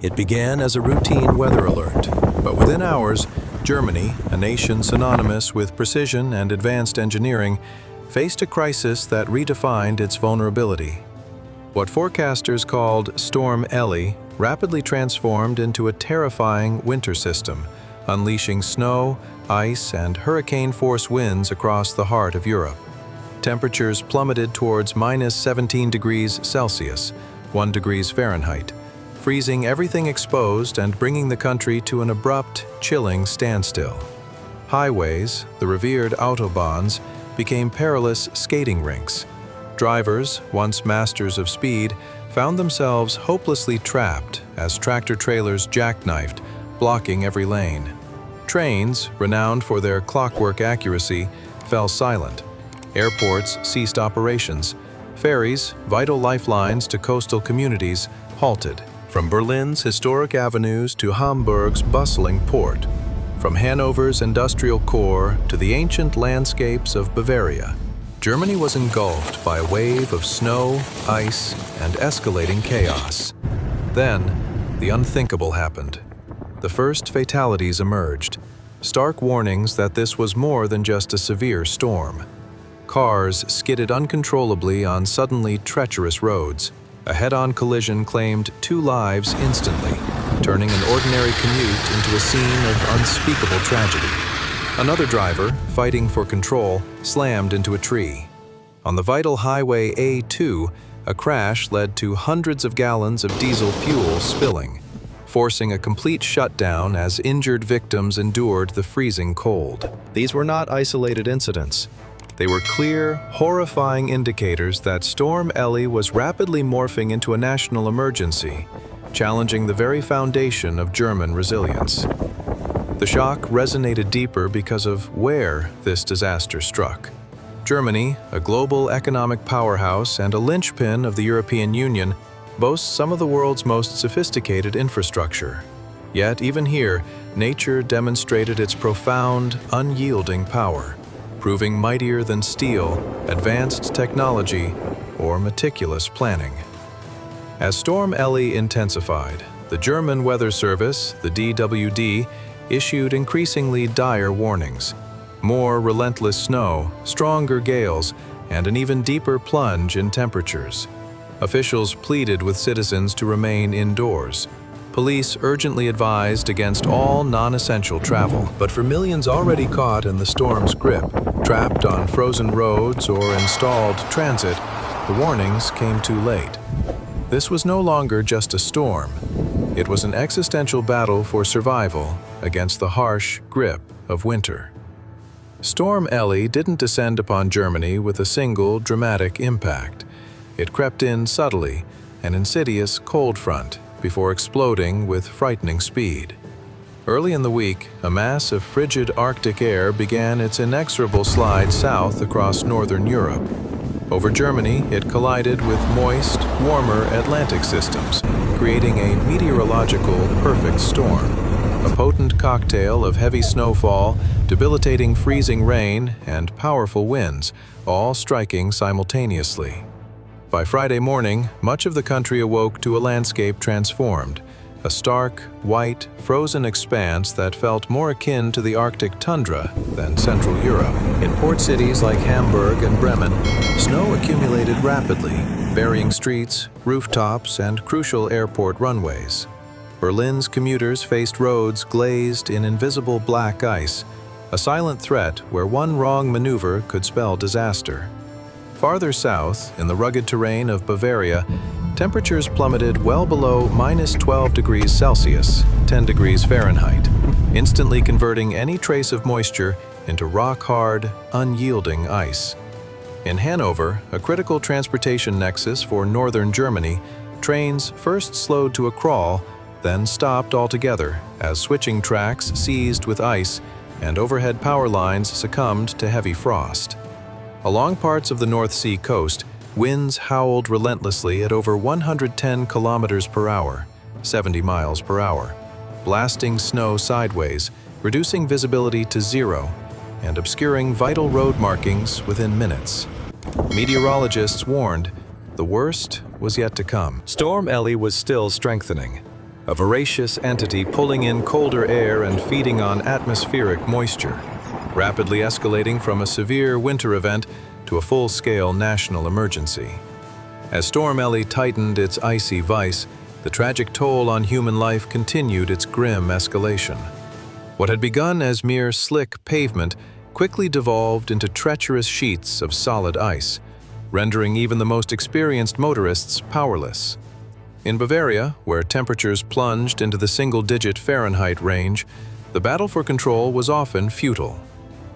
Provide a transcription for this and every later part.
It began as a routine weather alert, but within hours, Germany, a nation synonymous with precision and advanced engineering, faced a crisis that redefined its vulnerability. What forecasters called Storm Ellie rapidly transformed into a terrifying winter system, unleashing snow, ice, and hurricane-force winds across the heart of Europe. Temperatures plummeted towards minus 17 degrees Celsius, 1 degrees Fahrenheit, freezing everything exposed and bringing the country to an abrupt, chilling standstill. Highways, the revered Autobahns, became perilous skating rinks. Drivers, once masters of speed, found themselves hopelessly trapped as tractor-trailers jackknifed, blocking every lane. Trains, renowned for their clockwork accuracy, fell silent. Airports ceased operations. Ferries, vital lifelines to coastal communities, halted. From Berlin's historic avenues to Hamburg's bustling port, from Hanover's industrial core to the ancient landscapes of Bavaria, Germany was engulfed by a wave of snow, ice, and escalating chaos. Then, the unthinkable happened. The first fatalities emerged, stark warnings that this was more than just a severe storm. Cars skidded uncontrollably on suddenly treacherous roads. A head-on collision claimed 2 lives instantly, turning an ordinary commute into a scene of unspeakable tragedy. Another driver, fighting for control, slammed into a tree. On the vital Highway A2, a crash led to hundreds of gallons of diesel fuel spilling, forcing a complete shutdown as injured victims endured the freezing cold. These were not isolated incidents. They were clear, horrifying indicators that Storm Ellie was rapidly morphing into a national emergency, challenging the very foundation of German resilience. The shock resonated deeper because of where this disaster struck. Germany, a global economic powerhouse and a linchpin of the European Union, boasts some of the world's most sophisticated infrastructure. Yet, even here, nature demonstrated its profound, unyielding power, proving mightier than steel, advanced technology, or meticulous planning. As Storm Ellie intensified, the German Weather Service, the DWD, issued increasingly dire warnings. More relentless snow, stronger gales, and an even deeper plunge in temperatures. Officials pleaded with citizens to remain indoors. Police urgently advised against all non-essential travel. But for millions already caught in the storm's grip, trapped on frozen roads or installed transit, the warnings came too late. This was no longer just a storm. It was an existential battle for survival against the harsh grip of winter. Storm Ellie didn't descend upon Germany with a single dramatic impact. It crept in subtly, an insidious cold front, before exploding with frightening speed. Early in the week, a mass of frigid Arctic air began its inexorable slide south across northern Europe. Over Germany, it collided with moist, warmer Atlantic systems, creating a meteorological perfect storm. A potent cocktail of heavy snowfall, debilitating freezing rain, and powerful winds, all striking simultaneously. By Friday morning, much of the country awoke to a landscape transformed, a stark, white, frozen expanse that felt more akin to the Arctic tundra than Central Europe. In port cities like Hamburg and Bremen, snow accumulated rapidly, burying streets, rooftops, and crucial airport runways. Berlin's commuters faced roads glazed in invisible black ice, a silent threat where one wrong maneuver could spell disaster. Farther south, in the rugged terrain of Bavaria, temperatures plummeted well below minus 12 degrees Celsius, 10 degrees Fahrenheit, instantly converting any trace of moisture into rock-hard, unyielding ice. In Hanover, a critical transportation nexus for northern Germany, trains first slowed to a crawl, then stopped altogether as switching tracks seized with ice and overhead power lines succumbed to heavy frost. Along parts of the North Sea coast, winds howled relentlessly at over 110 kilometers per hour, 70 miles per hour, blasting snow sideways, reducing visibility to zero, and obscuring vital road markings within minutes. Meteorologists warned the worst was yet to come. Storm Ellie was still strengthening. a voracious entity pulling in colder air and feeding on atmospheric moisture, rapidly escalating from a severe winter event to a full-scale national emergency. As Storm Ellie tightened its icy vise, the tragic toll on human life continued its grim escalation. What had begun as mere slick pavement quickly devolved into treacherous sheets of solid ice, rendering even the most experienced motorists powerless. In Bavaria, where temperatures plunged into the single-digit Fahrenheit range, the battle for control was often futile.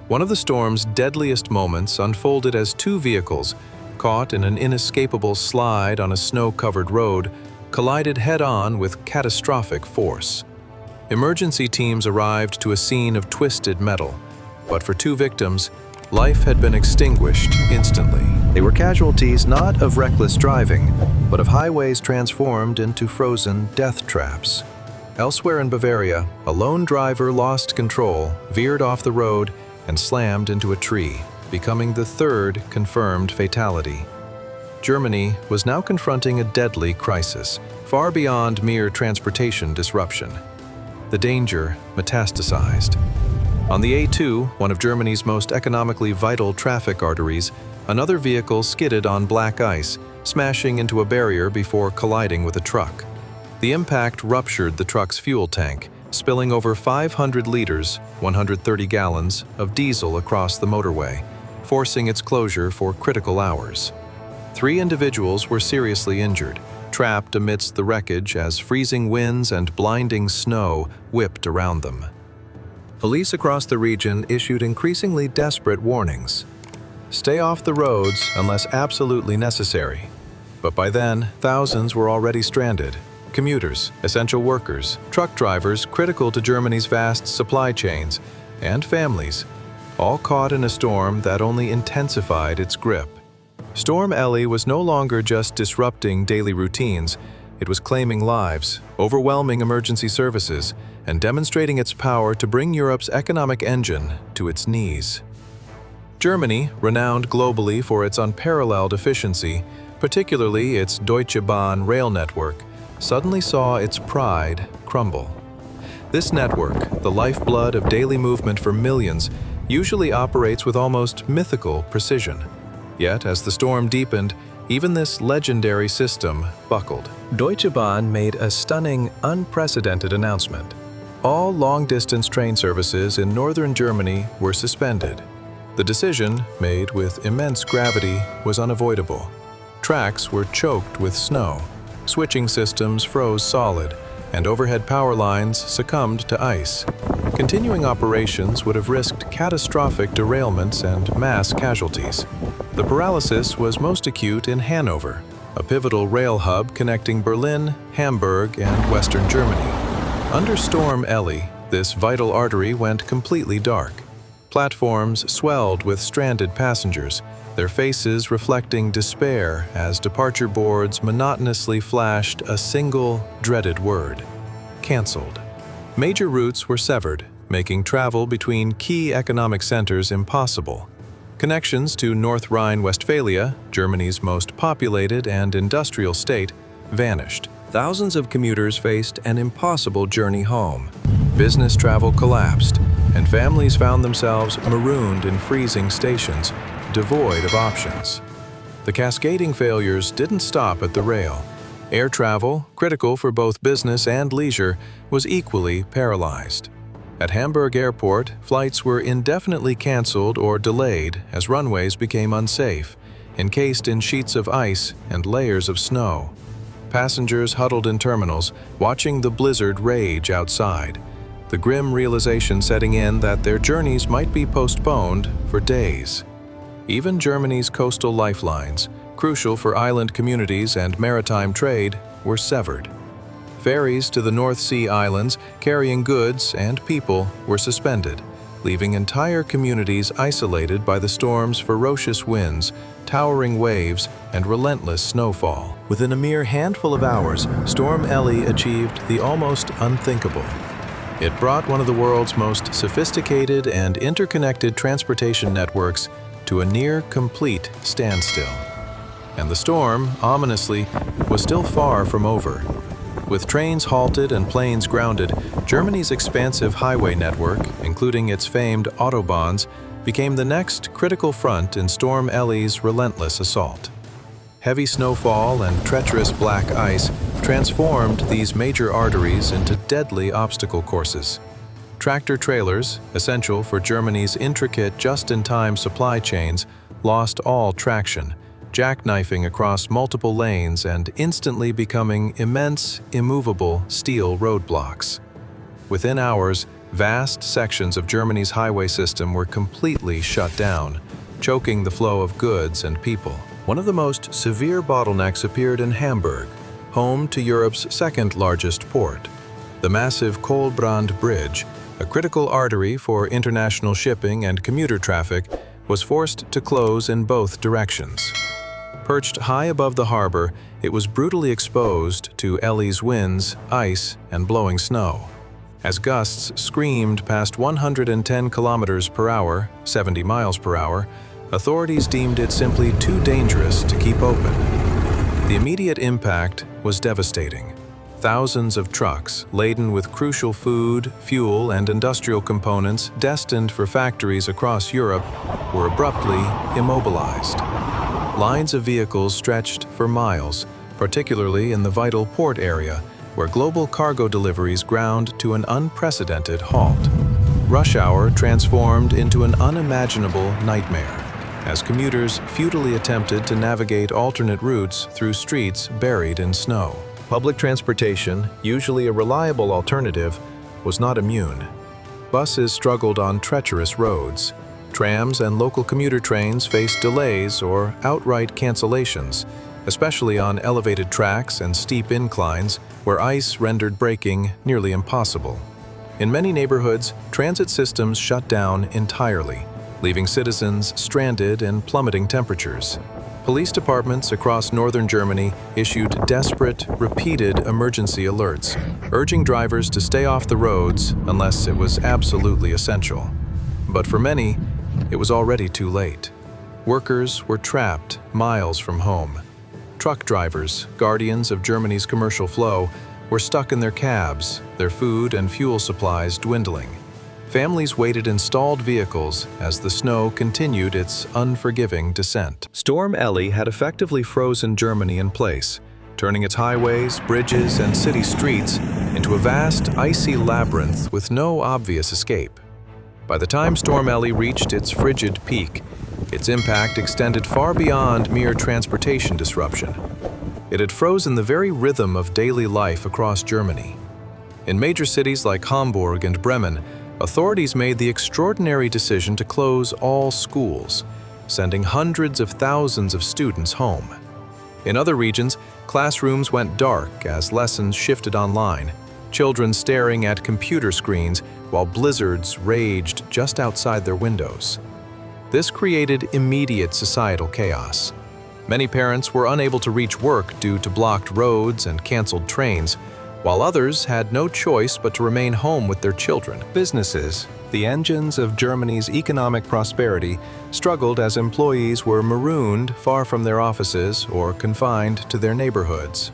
One of the storm's deadliest moments unfolded as two vehicles, caught in an inescapable slide on a snow-covered road, collided head-on with catastrophic force. Emergency teams arrived to a scene of twisted metal, but for two victims, life had been extinguished instantly. They were casualties not of reckless driving, but of highways transformed into frozen death traps. Elsewhere in Bavaria, a lone driver lost control, veered off the road, and slammed into a tree, becoming the third confirmed fatality. Germany was now confronting a deadly crisis, far beyond mere transportation disruption. The danger metastasized. On the A2, one of Germany's most economically vital traffic arteries, another vehicle skidded on black ice, smashing into a barrier before colliding with a truck. The impact ruptured the truck's fuel tank, spilling over 500 liters, 130 gallons, of diesel across the motorway, forcing its closure for critical hours. 3 individuals were seriously injured, trapped amidst the wreckage as freezing winds and blinding snow whipped around them. Police across the region issued increasingly desperate warnings. Stay off the roads unless absolutely necessary. But by then, thousands were already stranded. Commuters, essential workers, truck drivers critical to Germany's vast supply chains, and families, all caught in a storm that only intensified its grip. Storm Ellie was no longer just disrupting daily routines, it was claiming lives, overwhelming emergency services, and demonstrating its power to bring Europe's economic engine to its knees. Germany, renowned globally for its unparalleled efficiency, particularly its Deutsche Bahn rail network, suddenly saw its pride crumble. This network, the lifeblood of daily movement for millions, usually operates with almost mythical precision. Yet, as the storm deepened, even this legendary system buckled. Deutsche Bahn made a stunning, unprecedented announcement. All long-distance train services in northern Germany were suspended. The decision, made with immense gravity, was unavoidable. Tracks were choked with snow, switching systems froze solid, and overhead power lines succumbed to ice. Continuing operations would have risked catastrophic derailments and mass casualties. The paralysis was most acute in Hanover, a pivotal rail hub connecting Berlin, Hamburg, and Western Germany. Under Storm Ellie, this vital artery went completely dark. Platforms swelled with stranded passengers, their faces reflecting despair as departure boards monotonously flashed a single, dreaded word: canceled. Major routes were severed, making travel between key economic centers impossible. Connections to North Rhine-Westphalia, Germany's most populated and industrial state, vanished. Thousands of commuters faced an impossible journey home. Business travel collapsed, and families found themselves marooned in freezing stations, devoid of options. The cascading failures didn't stop at the rail. Air travel, critical for both business and leisure, was equally paralyzed. At Hamburg Airport, flights were indefinitely canceled or delayed as runways became unsafe, encased in sheets of ice and layers of snow. Passengers huddled in terminals, watching the blizzard rage outside, the grim realization setting in that their journeys might be postponed for days. Even Germany's coastal lifelines, crucial for island communities and maritime trade, were severed. Ferries to the North Sea islands carrying goods and people were suspended, leaving entire communities isolated by the storm's ferocious winds, towering waves, and relentless snowfall. Within a mere handful of hours, Storm Ellie achieved the almost unthinkable. It brought one of the world's most sophisticated and interconnected transportation networks to a near-complete standstill. And the storm, ominously, was still far from over. With trains halted and planes grounded, Germany's expansive highway network, including its famed Autobahns, became the next critical front in Storm Ellie's relentless assault. Heavy snowfall and treacherous black ice transformed these major arteries into deadly obstacle courses. Tractor-trailers, essential for Germany's intricate just-in-time supply chains, lost all traction, jackknifing across multiple lanes and instantly becoming immense, immovable steel roadblocks. Within hours, vast sections of Germany's highway system were completely shut down, choking the flow of goods and people. One of the most severe bottlenecks appeared in Hamburg, home to Europe's second-largest port. The massive Kohlbrand Bridge, a critical artery for international shipping and commuter traffic, was forced to close in both directions. Perched high above the harbor, it was brutally exposed to Elli's winds, ice, and blowing snow. As gusts screamed past 110 kilometers per hour, 70 miles per hour, authorities deemed it simply too dangerous to keep open. The immediate impact was devastating. Thousands of trucks laden with crucial food, fuel, and industrial components destined for factories across Europe were abruptly immobilized. Lines of vehicles stretched for miles, particularly in the vital port area, where global cargo deliveries ground to an unprecedented halt. Rush hour transformed into an unimaginable nightmare, as commuters futilely attempted to navigate alternate routes through streets buried in snow. Public transportation, usually a reliable alternative, was not immune. Buses struggled on treacherous roads. Trams and local commuter trains faced delays or outright cancellations, especially on elevated tracks and steep inclines where ice rendered braking nearly impossible. In many neighborhoods, transit systems shut down entirely, leaving citizens stranded in plummeting temperatures. Police departments across northern Germany issued desperate, repeated emergency alerts, urging drivers to stay off the roads unless it was absolutely essential. But for many, it was already too late. Workers were trapped miles from home. Truck drivers, guardians of Germany's commercial flow, were stuck in their cabs, their food and fuel supplies dwindling. Families waited in stalled vehicles as the snow continued its unforgiving descent. Storm Ellie had effectively frozen Germany in place, turning its highways, bridges, and city streets into a vast, icy labyrinth with no obvious escape. By the time Storm Ellie reached its frigid peak, its impact extended far beyond mere transportation disruption. It had frozen the very rhythm of daily life across Germany. In major cities like Hamburg and Bremen, authorities made the extraordinary decision to close all schools, sending hundreds of thousands of students home. In other regions, classrooms went dark as lessons shifted online, children staring at computer screens while blizzards raged just outside their windows. This created immediate societal chaos. Many parents were unable to reach work due to blocked roads and canceled trains, while others had no choice but to remain home with their children. Businesses, the engines of Germany's economic prosperity, struggled as employees were marooned far from their offices or confined to their neighborhoods.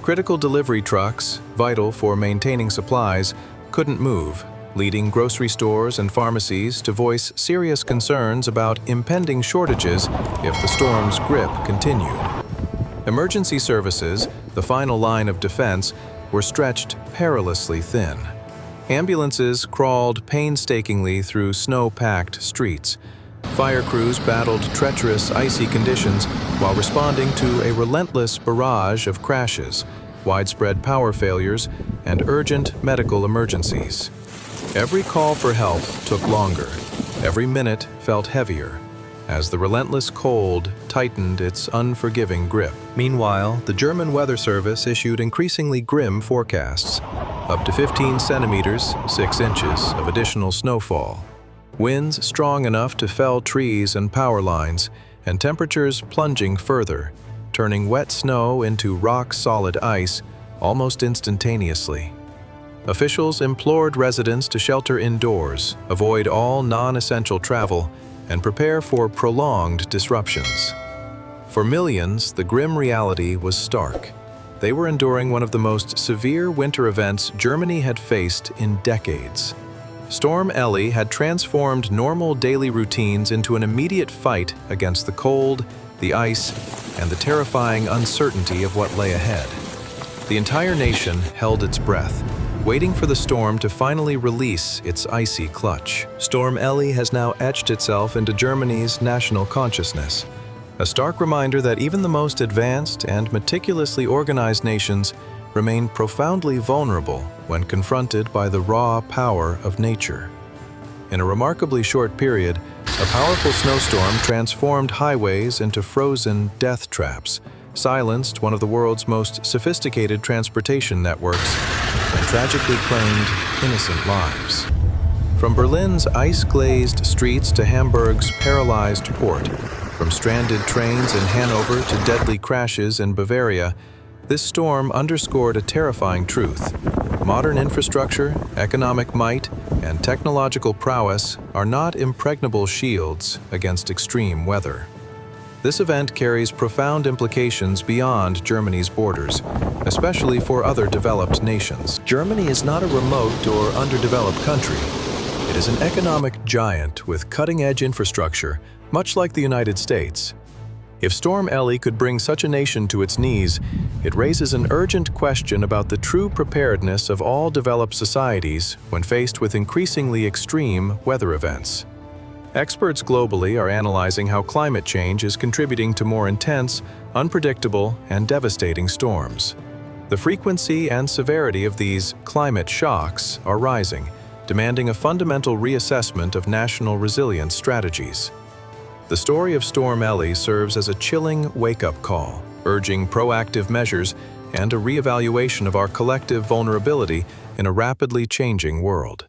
Critical delivery trucks, vital for maintaining supplies, couldn't move, leading grocery stores and pharmacies to voice serious concerns about impending shortages if the storm's grip continued. Emergency services, the final line of defense, were stretched perilously thin. Ambulances crawled painstakingly through snow-packed streets. Fire crews battled treacherous, icy conditions while responding to a relentless barrage of crashes, widespread power failures, and urgent medical emergencies. Every call for help took longer. Every minute felt heavier, as the relentless cold tightened its unforgiving grip. Meanwhile, the German Weather Service issued increasingly grim forecasts. Up to 15 centimeters, 6 inches, of additional snowfall. Winds strong enough to fell trees and power lines, and temperatures plunging further, turning wet snow into rock-solid ice almost instantaneously. Officials implored residents to shelter indoors, avoid all non-essential travel, and prepare for prolonged disruptions. For millions, the grim reality was stark. They were enduring one of the most severe winter events Germany had faced in decades. Storm Ellie had transformed normal daily routines into an immediate fight against the cold, the ice, and the terrifying uncertainty of what lay ahead. The entire nation held its breath, waiting for the storm to finally release its icy clutch. Storm Ellie has now etched itself into Germany's national consciousness, a stark reminder that even the most advanced and meticulously organized nations remain profoundly vulnerable when confronted by the raw power of nature. In a remarkably short period, a powerful snowstorm transformed highways into frozen death traps, silenced one of the world's most sophisticated transportation networks, and tragically claimed innocent lives. From Berlin's ice-glazed streets to Hamburg's paralyzed port, from stranded trains in Hanover to deadly crashes in Bavaria, this storm underscored a terrifying truth. Modern infrastructure, economic might, and technological prowess are not impregnable shields against extreme weather. This event carries profound implications beyond Germany's borders, especially for other developed nations. Germany is not a remote or underdeveloped country. It is an economic giant with cutting-edge infrastructure, much like the United States. If Storm Ellie could bring such a nation to its knees, it raises an urgent question about the true preparedness of all developed societies when faced with increasingly extreme weather events. Experts globally are analyzing how climate change is contributing to more intense, unpredictable, and devastating storms. The frequency and severity of these climate shocks are rising, demanding a fundamental reassessment of national resilience strategies. The story of Storm Ellie serves as a chilling wake-up call, urging proactive measures and a reevaluation of our collective vulnerability in a rapidly changing world.